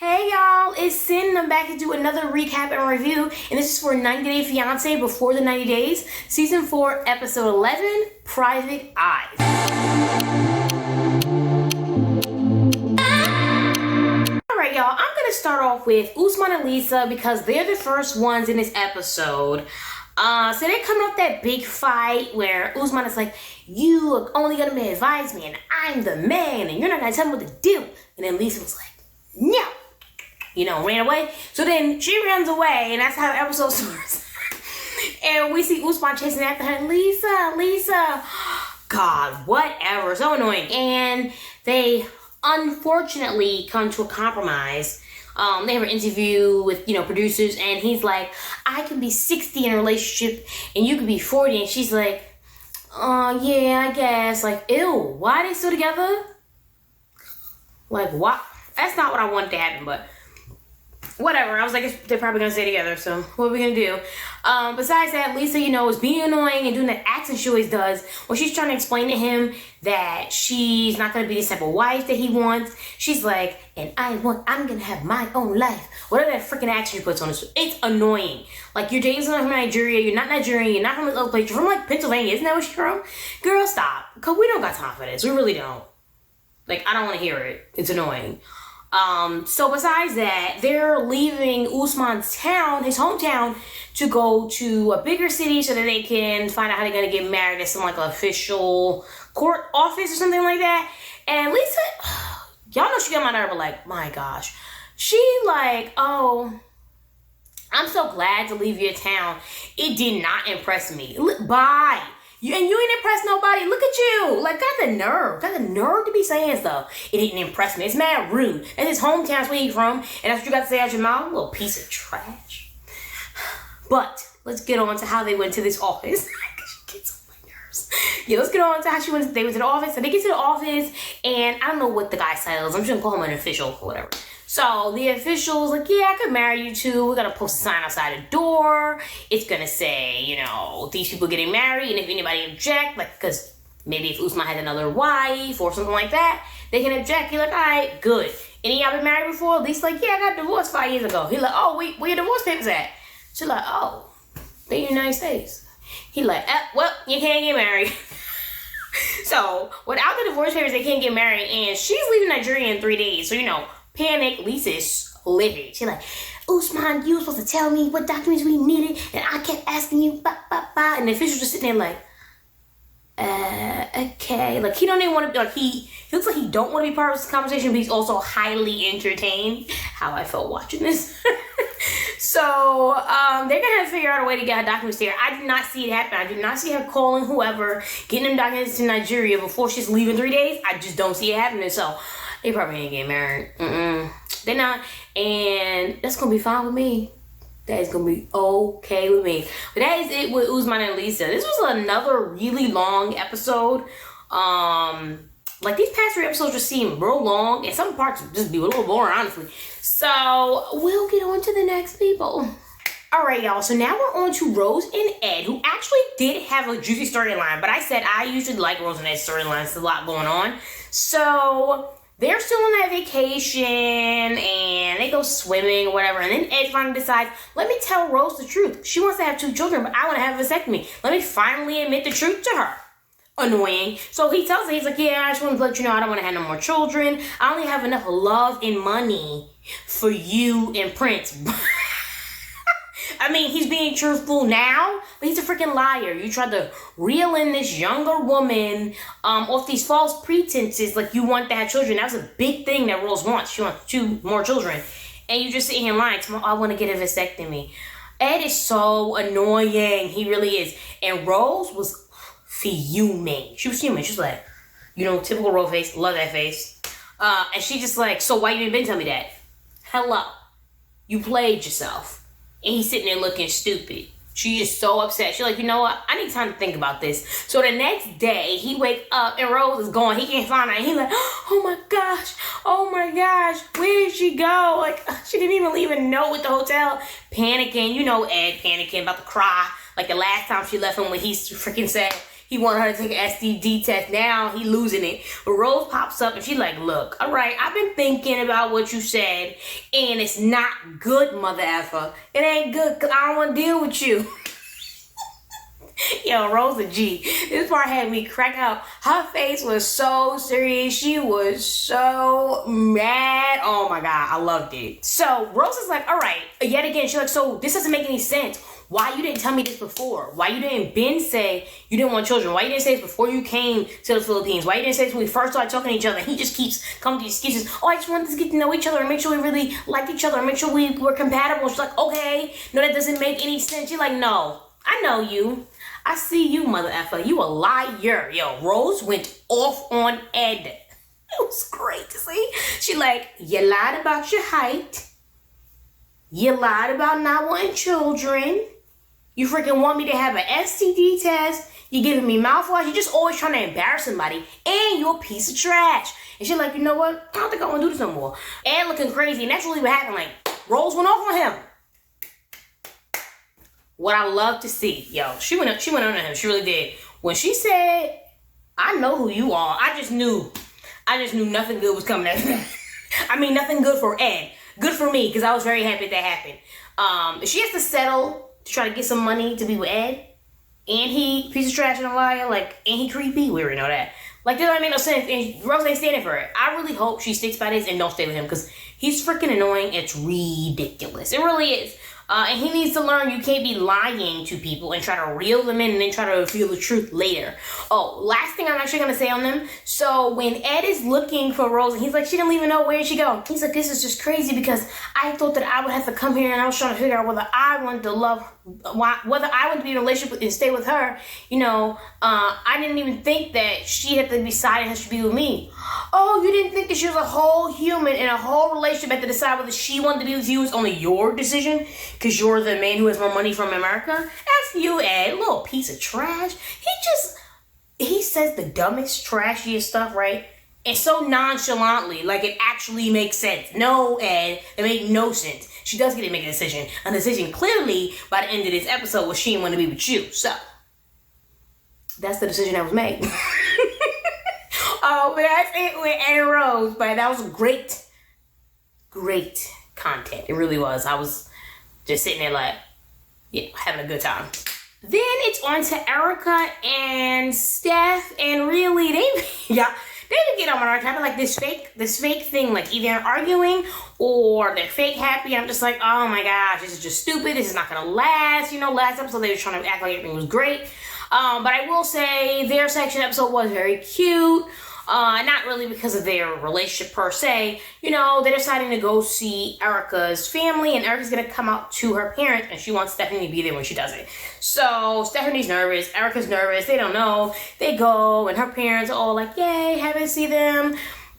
Hey y'all, it's Sin and I'm back to do another recap and review, and this is for 90 Day Fiance Before the 90 Days, Season 4, Episode 11, Private Eyes. Alright y'all, I'm going to start off with Usman and Lisa because they're the first ones in this episode. So they're coming off that big fight where Usman is like, you are only going to advise me and I'm the man and you're not going to tell me what to do. And then Lisa was like, no. Ran away. So then she runs away, and that's how the episode starts. And we see Usman chasing after her. Lisa. God, whatever. So annoying. And they unfortunately come to a compromise. They have an interview with, producers, and he's like, I can be 60 in a relationship, and you can be 40. And she's like, yeah, I guess. Like, ew, why are they still together? Like, what? That's not what I wanted to happen, but whatever. I was like, they're probably gonna stay together, so what are we gonna do? Besides that, Lisa, is being annoying and doing that accent she always does when she's trying to explain to him that she's not gonna be the type of wife that he wants. She's like, and I'm gonna have my own life. Whatever that freaking accent she puts on, it's annoying. Like, you're dating someone from Nigeria, you're not Nigerian, you're not from this other place, you're from like Pennsylvania, isn't that where she's from? Girl, stop. Cause we don't got time for this. We really don't. Like, I don't wanna hear it. It's annoying. So besides that, they're leaving Usman's town, his hometown, to go to a bigger city so that they can find out how they're going to get married at some like official court office or something like that. And Lisa, y'all know she got my nerve, but like, my gosh. She like, oh, I'm so glad to leave your town. It did not impress me. Bye. You ain't impressed nobody. Look at you. Like, got the nerve to be saying stuff. It didn't impress me. It's mad rude. And his hometown, that's where he's from, and that's what you got to say out your mouth? Little piece of trash. But let's get on to how they went to this office. She gets on my nerves. Yeah, let's get on to how they went to the office. So they get to the office, and I don't know what the guy's title is. I'm just going to call him an official or whatever. So the official's like, yeah, I could marry you too. We're going to post a sign outside the door. It's going to say, these people getting married. And if anybody object, like, because maybe if Usman had another wife or something like that, they can object. You're like, all right, good. Any of y'all been married before? At least like, yeah, I got divorced 5 years ago. He's like, oh, wait, where your divorce papers at? She's like, oh, they're in the United States. He's like, well, you can't get married. So without the divorce papers, they can't get married. And she's leaving Nigeria in 3 days. So, panic. Lisa is livid. She's like, Usman, you were supposed to tell me what documents we needed, and I kept asking you, and the official just sitting there like, okay. Like, he don't even want to be, like, he looks like he don't want to be part of this conversation, but he's also highly entertained. How I felt watching this. So, they're going to figure out a way to get her documents here. I did not see it happen. I did not see her calling whoever, getting them documents to Nigeria before she's leaving 3 days. I just don't see it happening, so they probably ain't getting married. They're not. And that's going to be fine with me. That is going to be okay with me. But that is it with Usman and Lisa. This was another really long episode. Like, these past 3 episodes just seem real long. And some parts just be a little boring, honestly. So, we'll get on to the next people. Alright, y'all. So now we're on to Rose and Ed, who actually did have a juicy storyline. But I said I usually like Rose and Ed's storylines. There's a lot going on. So they're still on that vacation, and they go swimming or whatever, and then Ed finally decides, let me tell Rose the truth. She wants to have 2 children, but I want to have a vasectomy. Let me finally admit the truth to her. Annoying. So he tells her, he's like, yeah, I just want to let you know I don't want to have no more children. I only have enough love and money for you and Prince. I mean, he's being truthful now, but he's a freaking liar. You tried to reel in this younger woman off these false pretenses, like you want to have children. That was a big thing that Rose wants. She wants 2 more children. And you just sitting here lying, I want to get a vasectomy. Ed is so annoying. He really is. And Rose was fuming. She was fuming. She was like, typical Rose face. Love that face. And she just like, so why you didn't been tell me that? Hello. You played yourself. And he's sitting there looking stupid. She is so upset. She's like, you know what? I need time to think about this. So the next day, he wakes up and Rose is gone. He can't find her. And he's like, oh my gosh, where did she go? Like, she didn't even leave a note at the hotel. Panicking. Ed panicking, about to cry. Like the last time she left him when he freaking said he wanted her to take an STD test. Now he losing it. But Rose pops up and she's like, look, all right, I've been thinking about what you said, and it's not good, mother effer. It ain't good because I don't want to deal with you. Yo, Rose a G. This part had me crack up. Her face was so serious. She was so mad. Oh my God, I loved it. So Rose is like, all right, yet again, she's like, so this doesn't make any sense. Why you didn't tell me this before? Why you didn't say you didn't want children? Why you didn't say this before you came to the Philippines? Why you didn't say this when we first started talking to each other? He just keeps coming to these excuses. Oh, I just wanted to get to know each other and make sure we really liked each other and make sure we were compatible. She's like, okay, no, that doesn't make any sense. She's like, no, I know you. I see you, mother effer. You a liar. Yo, Rose went off on Ed. It was great to see. She like, you lied about your height. You lied about not wanting children. You freaking want me to have an STD test. You giving me mouthwash. You're just always trying to embarrass somebody. And you're a piece of trash. And she's like, you know what? I don't think I want to do this no more. Ed looking crazy. And that's really what happened. Like, Rose went off on him. What I love to see, yo, she went on him. She really did. When she said, "I know who you are," I just knew nothing good was coming after that. I mean, nothing good for Ed. Good for me, because I was very happy that happened. She has to settle to try to get some money to be with Ed, and he piece of trash and a liar, like, and he creepy. We already know that. Like, that don't make no sense. And Rose ain't standing for it. I really hope she sticks by this and don't stay with him, because he's freaking annoying. It's ridiculous. It really is. And he needs to learn you can't be lying to people and try to reel them in and then try to reveal the truth later. Oh, last thing I'm actually going to say on them. So when Ed is looking for Rose, and he's like, she didn't even know where she go. He's like, this is just crazy because I thought that I would have to come here, and I was trying to figure out whether I wanted to whether I wanted to be in a relationship and stay with her. You know, I didn't even think that she had to decide it to be with me. Oh, you didn't think that she was a whole human in a whole relationship had to decide whether she wanted to be with you? It's only your decision because you're the man who has more money from America? F you, Ed, little piece of trash. He says the dumbest, trashiest stuff, right? And so nonchalantly, like it actually makes sense. No, Ed, it made no sense. She does get to make a decision. A decision clearly by the end of this episode was she didn't want to be with you. So, that's the decision that was made. Oh, but that's it with Ed and Rose. But that was great content. It really was. I was just sitting there like, yeah, having a good time. Then it's on to Erica and Steph, and really they get on my nerves having like this fake thing, like either arguing or they're fake happy. I'm just like, oh my gosh, this is just stupid. This is not gonna last. You know, last episode they were trying to act like everything was great. But I will say their section episode was very cute. Not really because of their relationship per se. You know, they're deciding to go see Erica's family, and Erica's gonna come out to her parents, and she wants Stephanie to be there when she does it. So Stephanie's nervous, Erica's nervous, they don't know. They go, and her parents are all like, yay, happy to see them.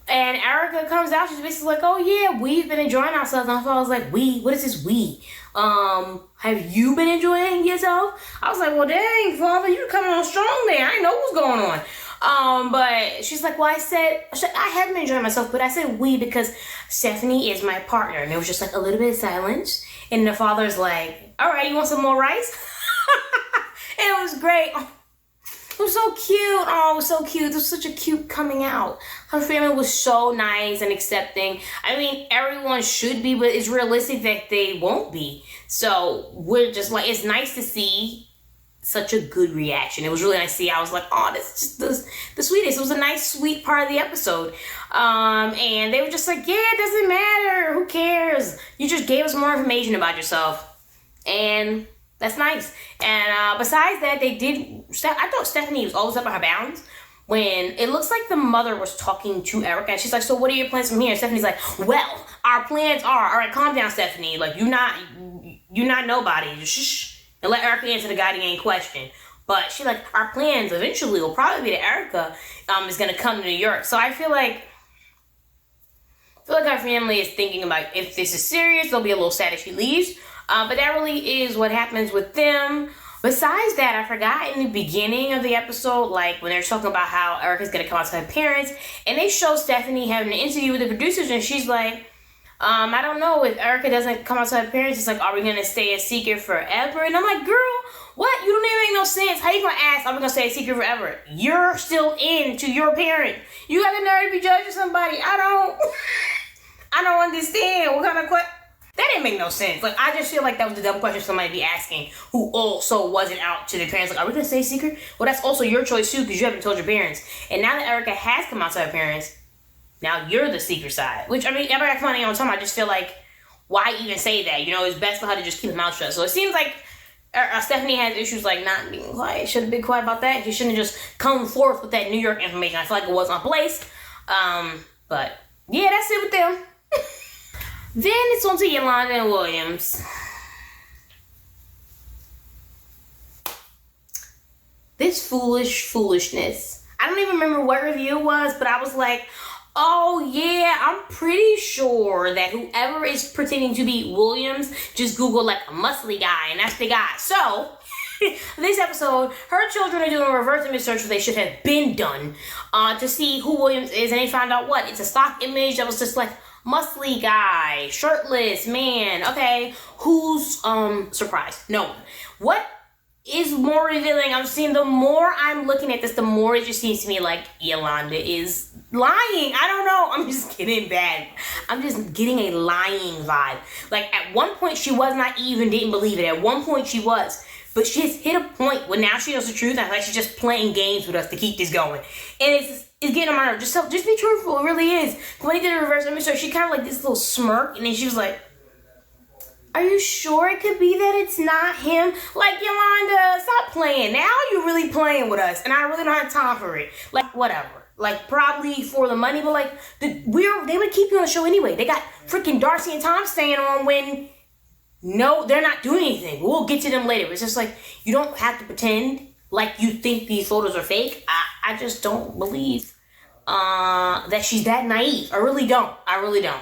And Erica comes out, she's basically like, oh yeah, we've been enjoying ourselves. And I was like, we? What is this we? Have you been enjoying yourself? I was like, well dang, father, you coming on strong there. I didn't know what was going on. But she's like, well, I haven't been enjoying myself, but I said we because Stephanie is my partner. And it was just like a little bit of silence. And the father's like, all right, you want some more rice? And it was great. It was so cute. Oh, it was so cute. It was such a cute coming out. Her family was so nice and accepting. I mean, everyone should be, but it's realistic that they won't be. So we're just like, it's nice to see such a good reaction. It was really nice to see. I was like, oh, this is just the sweetest. It was a nice, sweet part of the episode. And they were just like, yeah, it doesn't matter. Who cares? You just gave us more information about yourself. And that's nice. And besides that, I thought Stephanie was always up on her bounds when it looks like the mother was talking to Erica. And she's like, so what are your plans from here? And Stephanie's like, well, our plans are, all right, calm down, Stephanie. Like, you're not nobody. Just shh. And let Erica answer the guiding question. But she's like, our plans eventually will probably be that Erica is going to come to New York. So I feel like our family is thinking about if this is serious, they'll be a little sad if she leaves. But that really is what happens with them. Besides that, I forgot in the beginning of the episode, like when they're talking about how Erica's going to come out to her parents, and they show Stephanie having an interview with the producers, and she's like, I don't know, if Erica doesn't come out to her parents, it's like, are we going to stay a secret forever? And I'm like, girl, What? You don't even make no sense. How you gonna ask? I'm gonna say a secret forever. You're still into your parent. You got the nerve to be judging somebody. I don't understand. What kind of question? That didn't make no sense. Like, I just feel like that was the dumb question somebody be asking who also wasn't out to their parents. Like, are we gonna say secret? Well, that's also your choice too, because you haven't told your parents. And now that Erica has come out to her parents, now you're the secret side. Which, I mean, everybody come on all the time. I just feel like, why even say that? You know, it's best for her to just keep her mouth shut. So it seems like Stephanie has issues like not being quiet. Should have been quiet about that. She shouldn't have just come forth with that New York information. I feel like it was on place. But yeah, that's it with them. Then it's on to Yolanda and Williams. This foolishness. I don't even remember what review it was, but I was like, oh yeah, I'm pretty sure that whoever is pretending to be Williams just Googled like a muscly guy, and that's the guy. So, this episode, her children are doing a reverse image search, what they should have been done, to see who Williams is, and they found out what? It's a stock image that was just like, muscly guy, shirtless man. Okay, who's surprised? No one. What is more revealing? I'm seeing, the more I'm looking at this, the more it just seems to me like Yolanda is lying. I don't know. I'm just getting bad. I'm just getting a lying vibe. Like, at one point she was naive and didn't believe it. At one point she was. But she has hit a point where now she knows the truth, and like she's just playing games with us to keep this going. And it's getting on my nerves. Just be truthful. It really is. When he did a reverse image search, she kind of like this little smirk, and then she was like, are you sure it could be that it's not him? Like, Yolanda, stop playing. Now you're really playing with us, and I really don't have time for it. Like, whatever. Like, probably for the money, but like, they would keep you on the show anyway. They got freaking Darcy and Tom staying on when, no, they're not doing anything. We'll get to them later. It's just like, you don't have to pretend like you think these photos are fake. I just don't believe that she's that naive. I really don't.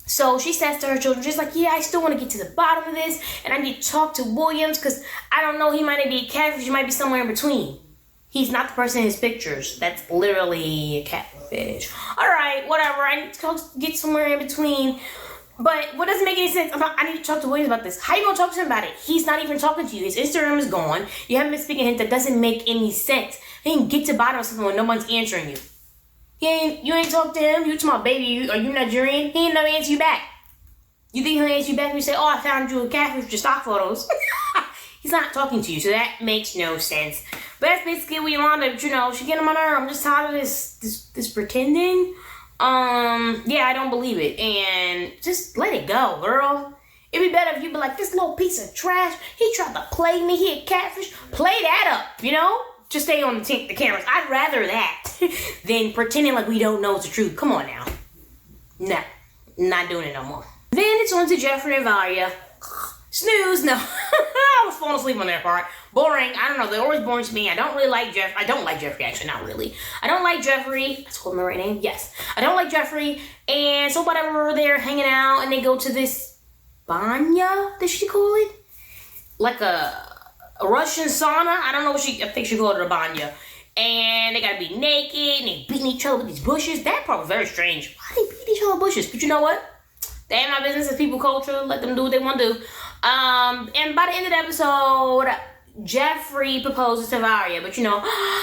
So she says to her children, she's like, yeah, I still want to get to the bottom of this, and I need to talk to Williams, because I don't know, he might not be a catfish, he might be somewhere in between. He's not the person in his pictures. That's literally a catfish. All right, whatever. I need to get somewhere in between. But what doesn't make any sense about, I need to talk to Williams about this. How you gonna talk to him about it? He's not even talking to you. His Instagram is gone. You haven't been speaking to him. That doesn't make any sense. He can get to the bottom of something when no one's answering you. You ain't talk to him. You to my baby. Are you Nigerian? He ain't never answer you back. You think he'll answer you back when you say, oh, I found you a catfish with your stock photos? He's not talking to you, so that makes no sense. But that's basically what Yolanda, you know, she getting on my nerve. I'm just tired of this pretending. Yeah, I don't believe it. And just let it go, girl. It'd be better if you be like, this little piece of trash, he tried to play me, he a catfish. Play that up, you know? Just stay on the cameras. I'd rather that than pretending like we don't know it's the truth. Come on now. No, not doing it no more. Then it's on to Jeffrey and Varia. Snooze, no. I was falling asleep on that part. Boring. I don't know. They're always boring to me. I don't really like Jeff. I don't like Jeffrey, actually. Not really. I don't like Jeffrey. That's called my right name. Yes. I don't like Jeffrey. And so whatever, they're hanging out and they go to this banya, did she call it? Like a Russian sauna. I don't know what I think she called it a banya. And they gotta be naked and they beating each other with these bushes. That part was very strange. Why they beat each other with bushes? But you know what? They ain't my business. It's people culture. Let them do what they want to do. And by the end of the episode, Jeffrey proposes to Varia. But you know,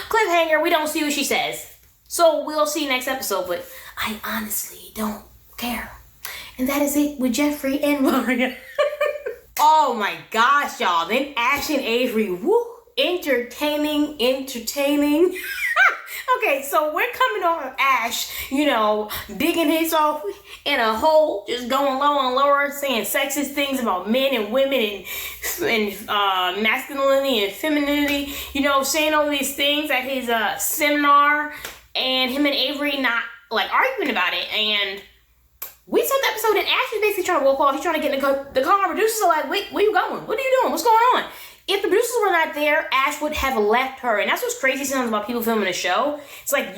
cliffhanger, we don't see what she says. So we'll see next episode. But I honestly don't care. And that is it with Jeffrey and Varia. Oh my gosh, y'all. Then Ash and Avery, woo, entertaining. Okay, so we're coming on Ash, you know, digging himself in a hole, just going lower and lower, saying sexist things about men and women and masculinity and femininity, you know, saying all these things at his seminar, and him and Avery not, like, arguing about it, and we saw the episode, and Ash is basically trying to walk off. He's trying to get in the car. Producers are like, wait, where you going? What are you doing? What's going on? If the producers were not there, Ash would have left her. And that's what's crazy sometimes about people filming a show. It's like,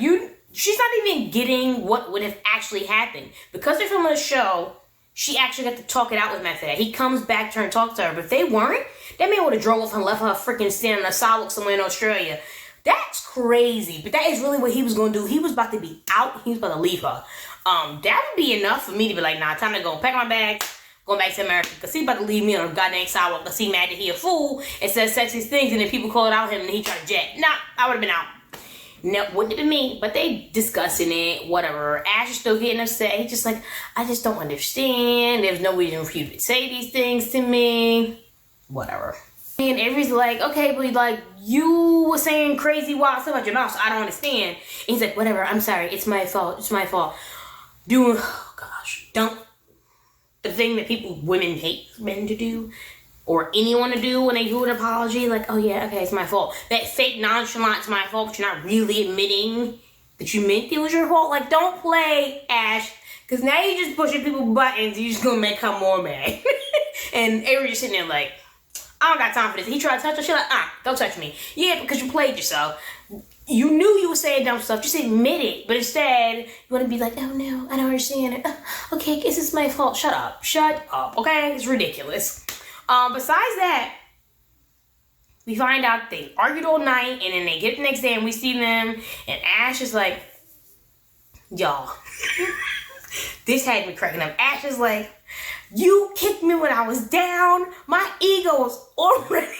she's not even getting what would have actually happened. Because they're filming a show, she actually got to talk it out with him after that. He comes back to her and talks to her. But if they weren't, that man would have drove off and left her freaking standing in a sidewalk somewhere in Australia. That's crazy. But that is really what he was going to do. He was about to be out. He was about to leave her. That would be enough for me to be like, nah, time to go pack my bags, going back to America because he's about to leave me on a goddamn sidewalk because he mad that he a fool and says sexist things and then people call it out him and he tried to jet. Nah, I would have been out. No, wouldn't have been me, but they discussing it, whatever. Ash is still getting upset. He's just like, I just don't understand. There's no reason for you to say these things to me. Whatever. And Avery's like, okay, but like, you were saying crazy wild stuff about your mouth, so I don't understand. And he's like, whatever, I'm sorry, it's my fault, oh gosh, don't, the thing that women hate men to do, or anyone to do when they do an apology, like, oh yeah, okay, it's my fault. That fake nonchalant, it's my fault, but you're not really admitting that you meant it was your fault. Like, don't play, Ash, because now you're just pushing people's buttons, you're just gonna make her more mad. And Avery just sitting there like, I don't got time for this. He tried to touch her. She's like, don't touch me. Yeah, because you played yourself. You knew you were saying dumb stuff. Just admit it. But instead, you want to be like, oh no, I don't understand it. Okay, guess it's my fault. Shut up. Shut up. Okay? It's ridiculous. Besides that, we find out they argued all night, and then they get the next day, and we see them, and Ash is like, y'all. This had me cracking up. Ash is like, you kicked me when I was down. My ego was already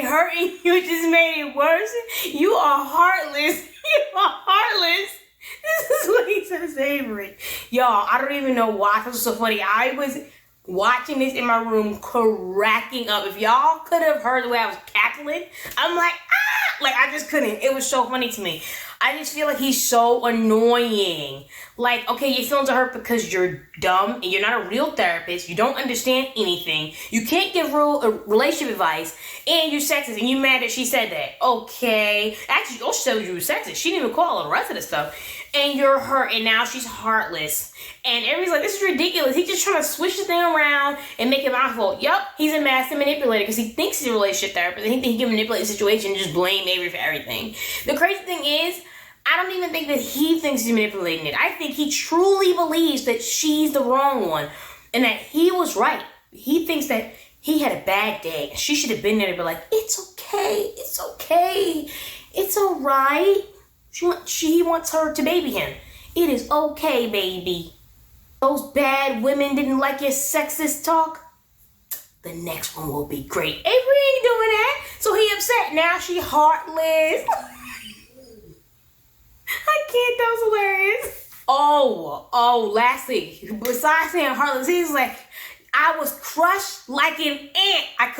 hurting. You just made it worse. You are heartless. You are heartless. This is what he says to Avery. Y'all, I don't even know why this was so funny. I was watching this in my room cracking up. If y'all could have heard the way I was cackling, I'm like, like I just couldn't. It was so funny to me. I just feel like he's so annoying. Like, okay, your feelings are hurt because you're dumb and you're not a real therapist. You don't understand anything. You can't give real relationship advice, and you're sexist, and you're mad that she said that. Okay. Actually, she said you were sexist. She didn't even call all the rest of the stuff. And you're hurt, and now she's heartless. And everybody's like, this is ridiculous. He's just trying to switch the thing around and make it my fault. Yup, he's a master manipulator because he thinks he's a relationship therapist and he thinks he can manipulate the situation and just blame Avery for everything. The crazy thing is, I don't even think that he thinks he's manipulating it. I think he truly believes that she's the wrong one and that he was right. He thinks that he had a bad day and she should have been there to be like, it's okay, it's okay, it's all right. He wants her to baby him. It is okay, baby. Those bad women didn't like your sexist talk. The next one will be great. Avery ain't doing that. So he upset. Now she heartless. I can't, that was hilarious. Oh, lastly, besides saying heartless, he's like, I was crushed like an ant. I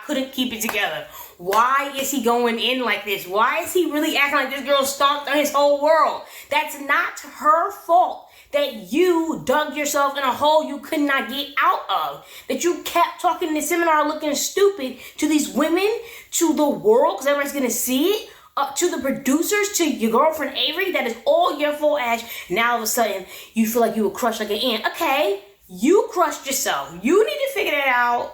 couldn't keep it together. Why is he going in like this? Why is he really acting like this girl stomped on his whole world? That's not her fault. That you dug yourself in a hole you could not get out of. That you kept talking in the seminar looking stupid to these women, to the world, because everyone's going to see it. To the producers, to your girlfriend Avery, that is all your fault, Ash. Now all of a sudden, you feel like you were crushed like an ant. Okay, you crushed yourself. You need to figure that out.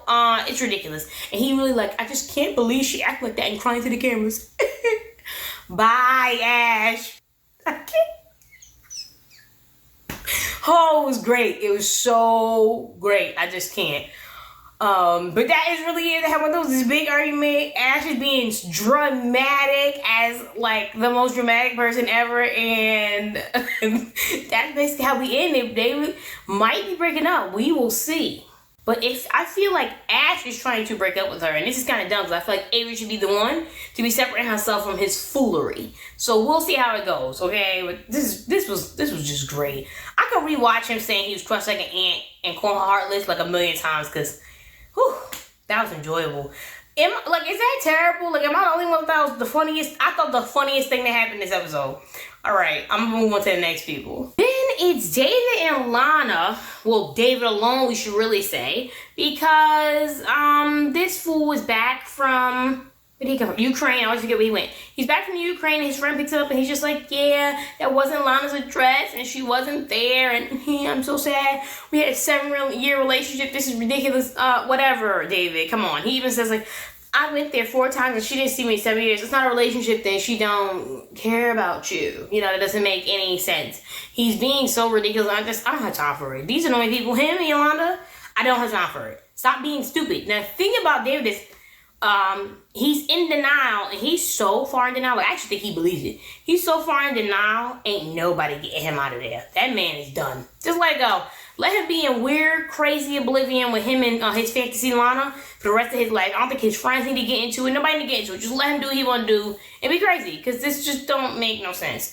It's ridiculous. And he really like, I just can't believe she acted like that and crying to the cameras. Bye, Ash. I can't. Oh, it was great. It was so great. I just can't. But that is really it. They have one of those big argument. Ash is being dramatic as like the most dramatic person ever, and that's basically how we end it. They might be breaking up. We will see. But if I feel like Ash is trying to break up with her, and this is kind of dumb because I feel like Avery should be the one to be separating herself from his foolery. So we'll see how it goes, okay? But this was just great. I could rewatch him saying he was crushed like an ant and calling her heartless like a million times because, whew, that was enjoyable. Is that terrible? Like, am I the only one that was the funniest? I thought the funniest thing that happened this episode. All right, I'm gonna move on to the next people. Then it's David and Lana. Well, David alone, we should really say, because this fool is back from, where did he come from? Ukraine. I always forget where he went. He's back from Ukraine, and his friend picks it up, and he's just like, yeah, that wasn't Lana's address, and she wasn't there, and I'm so sad. We had a 7-year relationship. This is ridiculous. Whatever, David. Come on. He even says like, I went there 4 times and she didn't see me in 7 years. It's not a relationship then. She don't care about you. You know, that doesn't make any sense. He's being so ridiculous. I don't have time for it. These annoying people, him and Yolanda, I don't have time for it. Stop being stupid. Now, the thing about David is, he's in denial, and he's so far in denial. I actually think he believes it. He's so far in denial, ain't nobody getting him out of there. That man is done. Just let go. Let him be in weird, crazy oblivion with him and his fantasy Lana for the rest of his life. I don't think his friends need to get into it. Nobody need to get into it. Just let him do what he want to do and be crazy, because this just don't make no sense.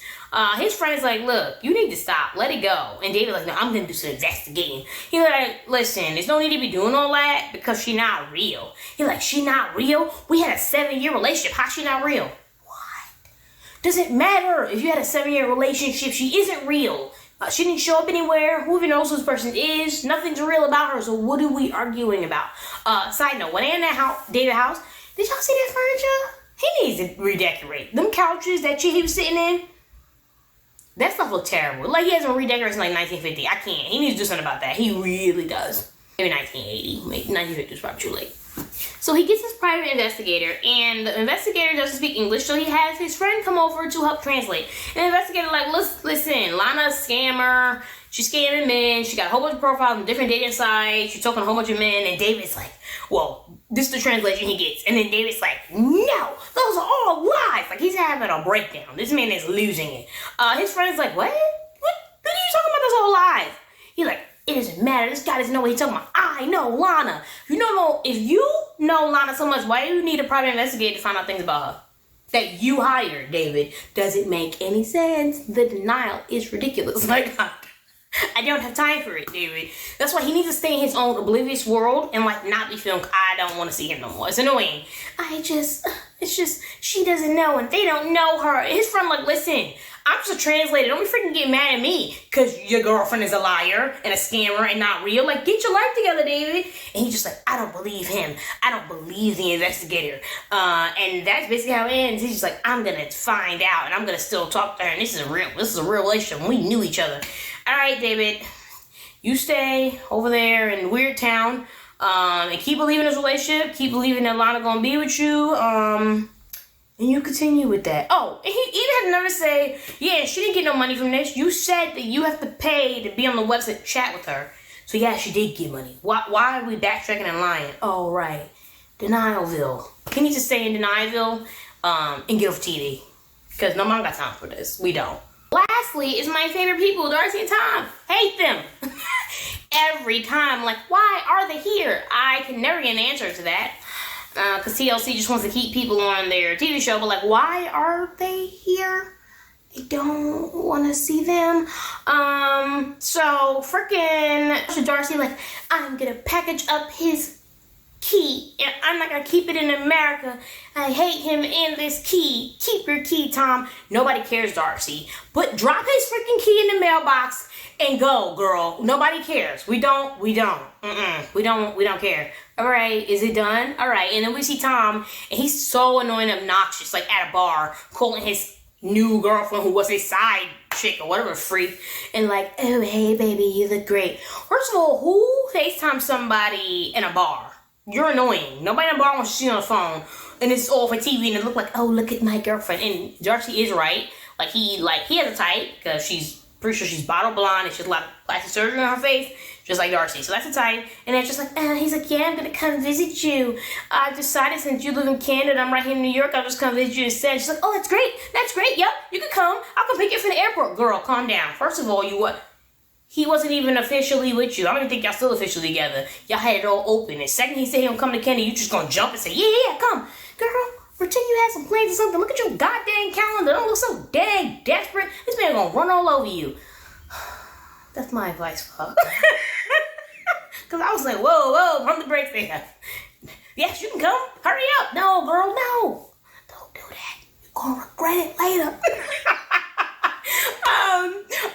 His friend is like, look, you need to stop. Let it go. And David like, no, I'm going to do some investigating. He's like, listen, there's no need to be doing all that because she not real. He's like, she not real? We had a 7-year relationship. How's she not real? What? Does it matter if you had a 7-year relationship? She isn't real. She didn't show up anywhere. Who even knows who this person is? Nothing's real about her, so what are we arguing about? Side note, when they in that house, David's house, did y'all see that furniture? He needs to redecorate. Them couches, that chair he was sitting in, that stuff look terrible. Like he hasn't redecorated since like 1950. I can't. He needs to do something about that. He really does. Maybe 1980. Maybe 1950 is probably too late. So he gets his private investigator, and the investigator doesn't speak English, so he has his friend come over to help translate. And the investigator like, listen, Lana's a scammer. She's scamming men. She got a whole bunch of profiles on different dating sites. She's talking to a whole bunch of men. And David's like, well, this is the translation he gets. And then David's like, no, those are all lies. Like he's having a breakdown. This man is losing it. His friend's like, what? What are you talking about? Those all lies. He's like, it doesn't matter. This guy doesn't know what he's talking about. I know Lana. If you know Lana so much, why do you need a private investigator to find out things about her that you hired, David? Does it make any sense? The denial is ridiculous. Like, I don't have time for it, David. That's why he needs to stay in his own oblivious world and like not be filmed. I don't want to see him no more. It's annoying. It's just, she doesn't know and they don't know her. His friend like, listen, I'm just a translator. Don't be freaking get mad at me because your girlfriend is a liar and a scammer and not real. Like, get your life together, David. And he's just like, I don't believe him. I don't believe the investigator. And that's basically how it ends. He's just like, I'm going to find out and I'm going to still talk to her. And this is a real relationship. We knew each other. All right, David, you stay over there in Weird Town and keep believing in this relationship. Keep believing that Lana going to be with you. And you continue with that. Oh, and he even had to never say, yeah, she didn't get no money from this. You said that you have to pay to be on the website to chat with her. So yeah, she did get money. Why are we backtracking and lying? Oh, right. Denialville. He needs to stay in Denialville and get off TV. Because no one got time for this. We don't. Lastly is my favorite people, Darcy and Tom. Hate them. Every time. Like, why are they here? I can never get an answer to that. Because TLC just wants to keep people on their TV show, but like, why are they here? I don't want to see them. So freaking Darcy like, I'm gonna package up his key and I'm not gonna keep it in America. I hate him and this key. Keep your key, Tom. Nobody cares, Darcy. But drop his freaking key in the mailbox and go, girl. Nobody cares. We don't care. All right, is it done? All right, and then we see Tom, and he's so annoying and obnoxious, like at a bar, calling his new girlfriend, who was his side chick or whatever, freak, and like, oh, hey, baby, you look great. First of all, who FaceTimes somebody in a bar? You're annoying. Nobody in a bar wants to see you on the phone, and it's all for TV, and it look like, oh, look at my girlfriend. And Darcy is right. Like, he has a type, because she's pretty sure she's bottle blonde, and she's a lot of plastic surgery on her face, just like Darcy. So that's a type. And then just like, he's like, yeah, I'm gonna come visit you. I decided since you live in Canada, I'm right here in New York, I'll just come visit you instead. She's like, oh, that's great. Yep, you can come. I'll come pick you up from the airport. Girl, calm down. First of all, he wasn't even officially with you. I don't even think y'all still officially together. Y'all had it all open. And second he said he don't come to Canada, you just gonna jump and say, yeah, come. Girl, pretend you had some plans or something. Look at your goddamn calendar. Don't look so dang desperate. This man gonna run all over you. That's my advice for her. Because I was like, whoa, pump the brakes there. Yes, you can come. Hurry up. No, girl, no. Don't do that. You're going to regret it later.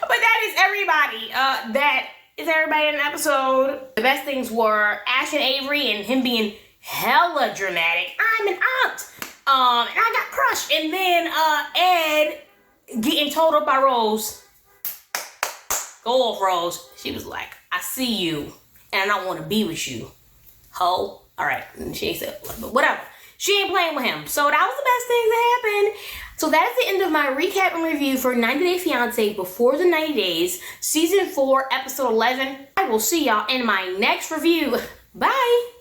But that is everybody. That is everybody in the episode. The best things were Ash and Avery and him being hella dramatic. I'm an aunt. And I got crushed. And then Ed getting told up by Rose. Go off, Rose. She was like, I see you, and I don't want to be with you. Ho. All right. And she ain't said, but whatever. She ain't playing with him. So that was the best thing that happened. So that is the end of my recap and review for 90 Day Fiance Before the 90 Days, Season 4, Episode 11. I will see y'all in my next review. Bye.